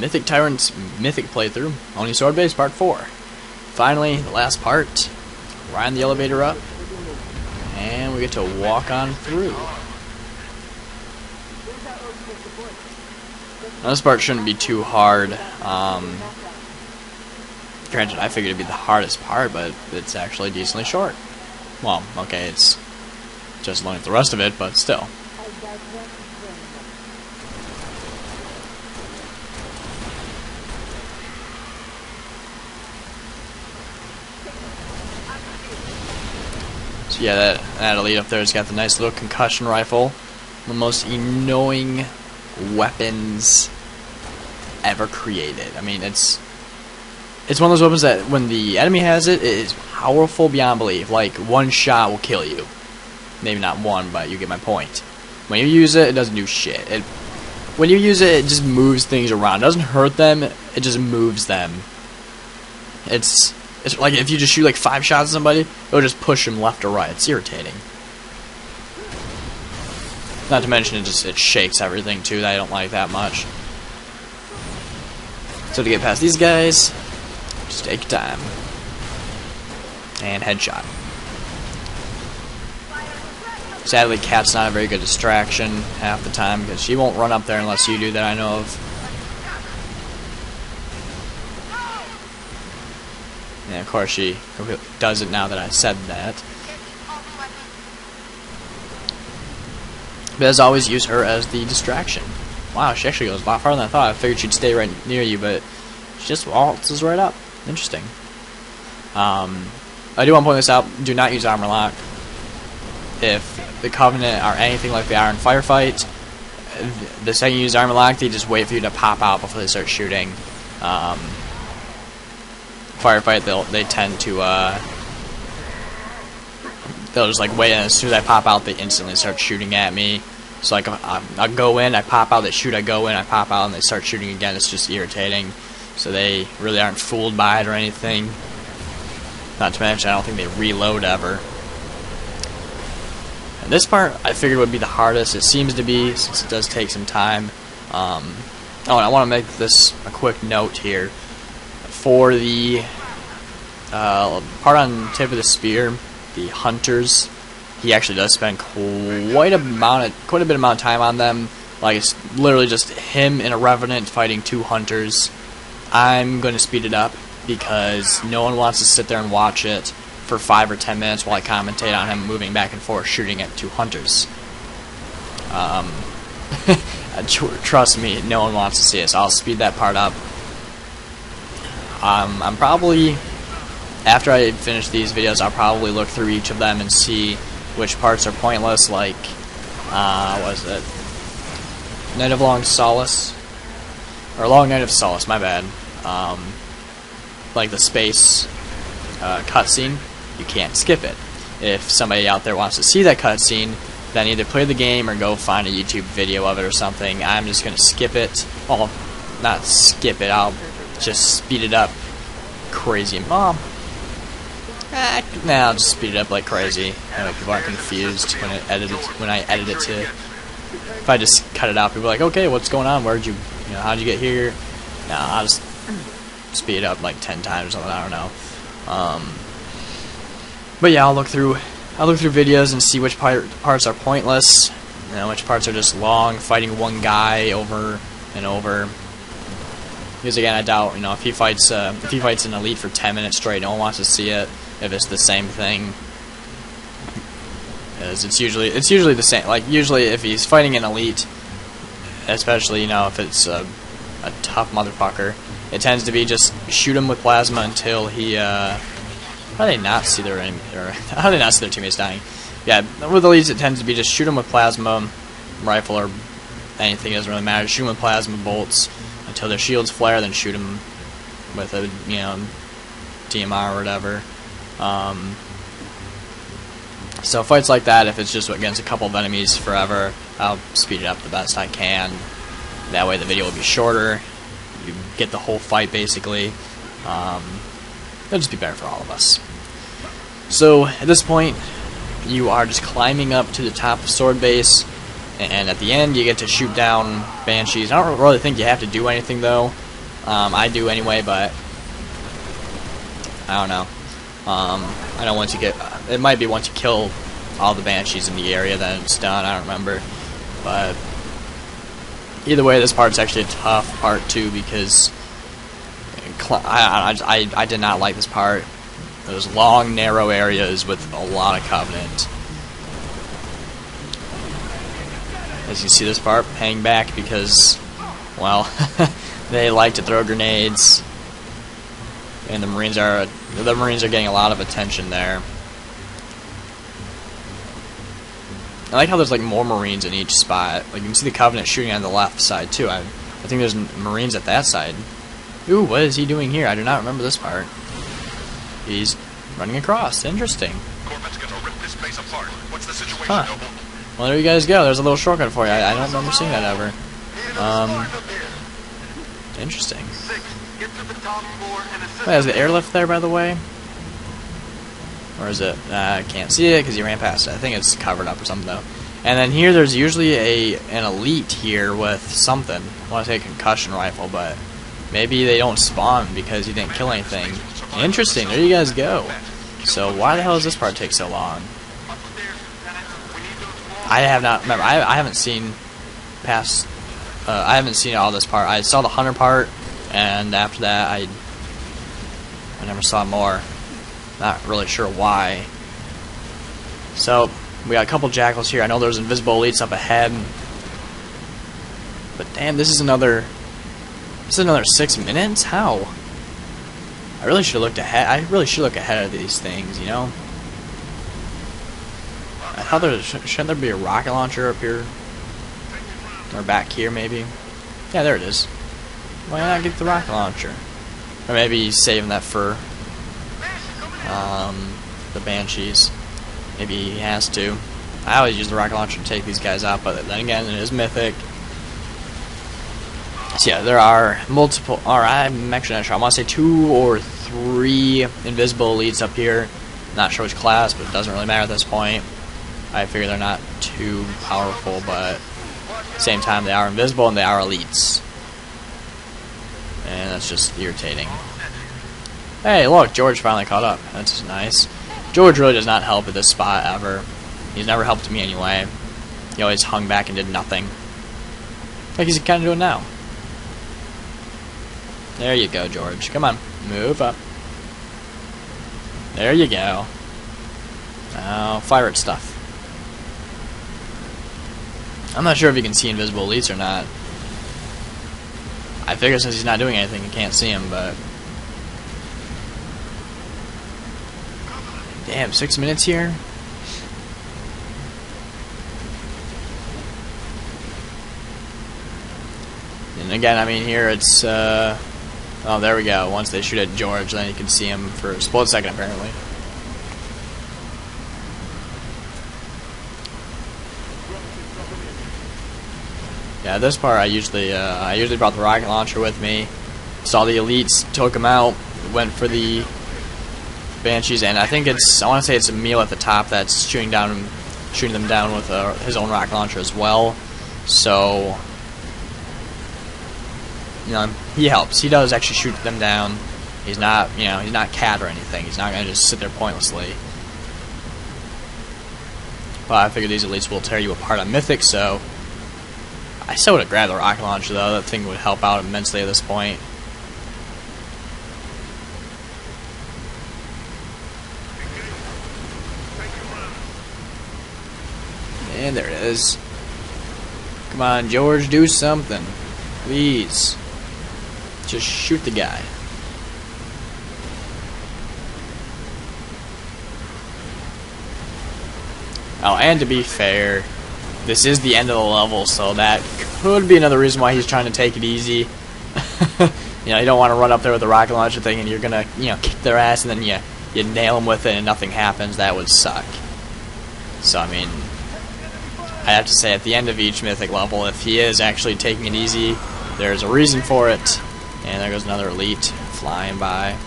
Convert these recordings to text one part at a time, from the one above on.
Mythic Tyrant's Mythic playthrough, only sword base part 4. Finally, the last part. Riding the elevator up, and we get to walk on through. Now, this part shouldn't be too hard. Granted, I figured it'd be the hardest part, but it's actually decently short. Well, okay, it's just learning the rest of it, but still. So yeah, that elite up there has got the nice little concussion rifle. The most annoying weapons ever created. I mean, it's one of those weapons that when the enemy has it, it is powerful beyond belief. Like, one shot will kill you. Maybe not one, but you get my point. When you use it, it doesn't do shit. When you use it, it just moves things around. It doesn't hurt them, it just moves them. It's like if you just shoot like 5 shots at somebody, it'll just push them left or right. It's irritating. Not to mention it shakes everything too, that I don't like that much. So to get past these guys, just take your time. And headshot. Sadly, Cat's not a very good distraction half the time because she won't run up there unless you do, that I know of. And of course she does it now that I said that. But as always, use her as the distraction. Wow, she actually goes a lot farther than I thought. I figured she'd stay right near you, but she just waltzes right up. Interesting. I do want to point this out. Do not use armor lock. If the Covenant are anything like they are in Firefight, the second you use armor lock, they just wait for you to pop out before they start shooting. Firefight, they tend to they'll just like wait, and as soon as I pop out, they instantly start shooting at me. So like I go in, I pop out, they shoot, I go in, I pop out, and they start shooting again. It's just irritating. So they really aren't fooled by it or anything. Not to mention, I don't think they reload ever. And this part, I figured would be the hardest. It seems to be, since it does take some time. Oh, and I want to make this a quick note here. For the part on tip of the spear, the hunters, he actually does spend quite a bit of time on them. Like, it's literally just him and a revenant fighting 2 hunters. I'm going to speed it up because no one wants to sit there and watch it for 5 or 10 minutes while I commentate on him moving back and forth shooting at 2 hunters. Trust me, no one wants to see it, so I'll speed that part up. I'm probably, after I finish these videos, I'll probably look through each of them and see which parts are pointless, like, what is it? Night of Long Solace? Or Long Night of Solace, my bad. Like the space cutscene, you can't skip it. If somebody out there wants to see that cutscene, then either play the game or go find a YouTube video of it or something. I'm just going to skip it. Well, not skip it, I'll just speed it up crazy. Mom. Nah, I'll just speed it up like crazy. That way people aren't confused when I edit it to. If I just cut it out, people are like, okay, what's going on? How'd you get here? Nah, I'll just speed it up like 10 times or something, I don't know. But yeah, I'll look through videos and see which parts are pointless, which parts are just long, fighting one guy over and over. Because again, I doubt, if he fights an elite for 10 minutes straight, no one wants to see it if it's the same thing. Because it's usually the same. Like, usually if he's fighting an elite, especially, if it's a tough motherfucker, it tends to be just shoot him with plasma until he, how do they not see their teammates dying? Yeah, with elites it tends to be just shoot him with plasma, rifle or anything, it doesn't really matter. Shoot him with plasma bolts until their shields flare, then shoot him with a, DMR or whatever. So fights like that, if it's just against a couple of enemies forever, I'll speed it up the best I can. That way the video will be shorter. You get the whole fight basically. It'll just be better for all of us. So at this point, you are just climbing up to the top of Sword Base, and at the end you get to shoot down Banshees. I don't really think you have to do anything though. I do anyway, but I don't know. I know once you get, it might be once you kill all the banshees in the area, then it's done. I don't remember, but either way, this part's actually a tough part too, because I did not like this part. Those long, narrow areas with a lot of Covenant. As you see, this part paying back because, well, they like to throw grenades, and the Marines are getting a lot of attention there. I like how there's like more Marines in each spot. Like you can see the Covenant shooting on the left side too. I think there's Marines at that side. Ooh, what is he doing here? I do not remember this part. He's running across. Interesting. Huh. Well, there you guys go. There's a little shortcut for you. I don't remember seeing that ever. Interesting. Wait, is the airlift there, by the way? Or is it? I can't see it because you ran past it. I think it's covered up or something, though. And then here, there's usually an elite here with something. I want to say a concussion rifle, but maybe they don't spawn because you didn't kill anything. Interesting. There you guys go. So why the hell does this part take so long? I have not. Remember, I haven't seen past. I haven't seen all this part. I saw the hunter part, and after that, I never saw more. Not really sure why. So we got a couple jackals here. I know there's invisible elites up ahead, but damn, this is another 6 minutes. How? I really should have looked ahead. I really should look ahead of these things, you know. I thought shouldn't there be a rocket launcher up here, or back here maybe? Yeah, there it is. Why not get the rocket launcher? Or maybe he's saving that for the banshees. Maybe he has to. I always use the rocket launcher to take these guys out, but then again, it is mythic. So yeah, there are multiple. I'm actually not sure. I want to say 2 or 3 invisible elites up here. Not sure which class, but it doesn't really matter at this point. I figure they're not too powerful, but at the same time, they are invisible and they are elites. And that's just irritating. Hey, look, George finally caught up. That's nice. George really does not help at this spot ever. He's never helped me anyway. He always hung back and did nothing. Like he's kind of doing now. There you go, George. Come on, move up. There you go. Now, fire at stuff. I'm not sure if you can see invisible elites or not. I figure since he's not doing anything, you can't see him, but... Damn, 6 minutes here? And again, I mean, here it's, oh, there we go. Once they shoot at George, then you can see him for a split second, apparently. Yeah, this part I usually brought the rocket launcher with me. Saw the elites, took them out, went for the banshees, and I think it's, I want to say it's Emil at the top that's shooting them down with his own rocket launcher as well. So, you know, he helps. He does actually shoot them down. He's not, you know, he's not Cat or anything. He's not gonna just sit there pointlessly. But I figure these elites will tear you apart on Mythic, so I still would have grabbed the rocket launcher though. That thing would help out immensely at this point. And there it is. Come on, George, do something. Please. Just shoot the guy. Oh, and to be fair, this is the end of the level, so that could be another reason why he's trying to take it easy. You know, you don't want to run up there with the rocket launcher thing and you're gonna, you know, kick their ass and then you nail them with it and nothing happens. That would suck. So, I mean, I have to say, at the end of each mythic level, if he is actually taking it easy, there's a reason for it. And there goes another elite flying by.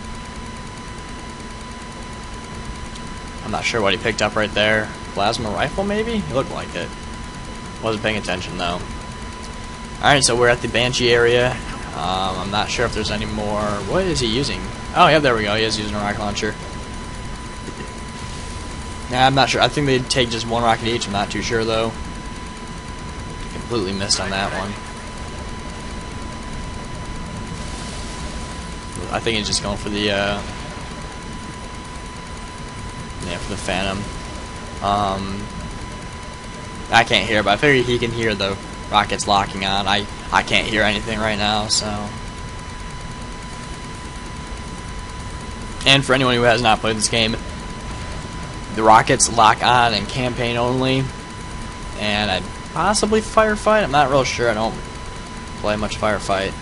I'm not sure what he picked up right there. Plasma rifle, maybe? It looked like it. Wasn't paying attention, though. Alright, so we're at the Banshee area. I'm not sure if there's any more. What is he using? Oh, yeah, there we go. He is using a rocket launcher. Nah, I'm not sure. I think they take just one rocket each. I'm not too sure, though. Completely missed on that one. I think he's just going for the, yeah, for the Phantom. I can't hear, but I figure he can hear the rockets locking on. I can't hear anything right now, so. And for anyone who has not played this game, the rockets lock on in campaign only, and I'd possibly firefight. I'm not real sure. I don't play much firefight.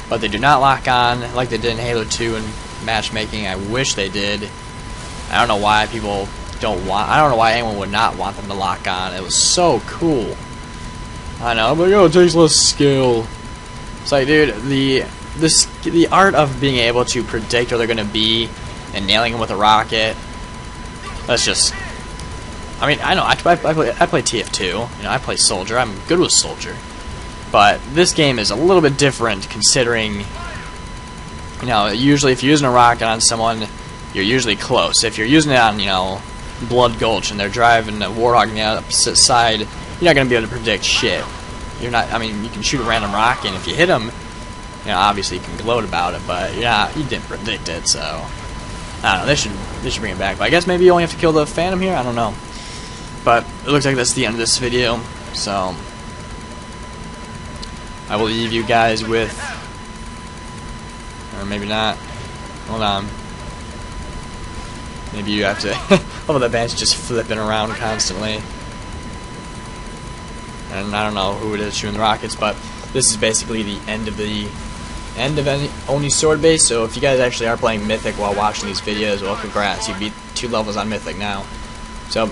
But they do not lock on like they did in Halo 2 and matchmaking. I wish they did. I don't know why people don't want. I don't know why anyone would not want them to lock on. It was so cool. I know, but it takes less skill. It's like, dude, the art of being able to predict where they're gonna be and nailing them with a rocket. That's just. I mean, I know I play TF2. You know, I play Soldier. I'm good with Soldier. But this game is a little bit different, considering, you know, usually if you're using a rocket on someone, you're usually close. If you're using it on, you know, Blood Gulch and they're driving a Warthog on the opposite side, you're not going to be able to predict shit. You're not. I mean, you can shoot a random rocket, and if you hit them, you know, obviously you can gloat about it, but you didn't predict it. So I don't know. They should bring it back. But I guess maybe you only have to kill the Phantom here. I don't know. But it looks like that's the end of this video. So I will leave you guys with, or maybe not. Hold on. Maybe you have to. Oh, the band's just flipping around constantly. And I don't know who it is shooting the rockets, but this is basically the end of any Oni sword base. So if you guys actually are playing Mythic while watching these videos, well, congrats, you beat 2 levels on Mythic now. So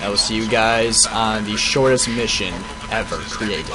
I will see you guys on the shortest mission ever created.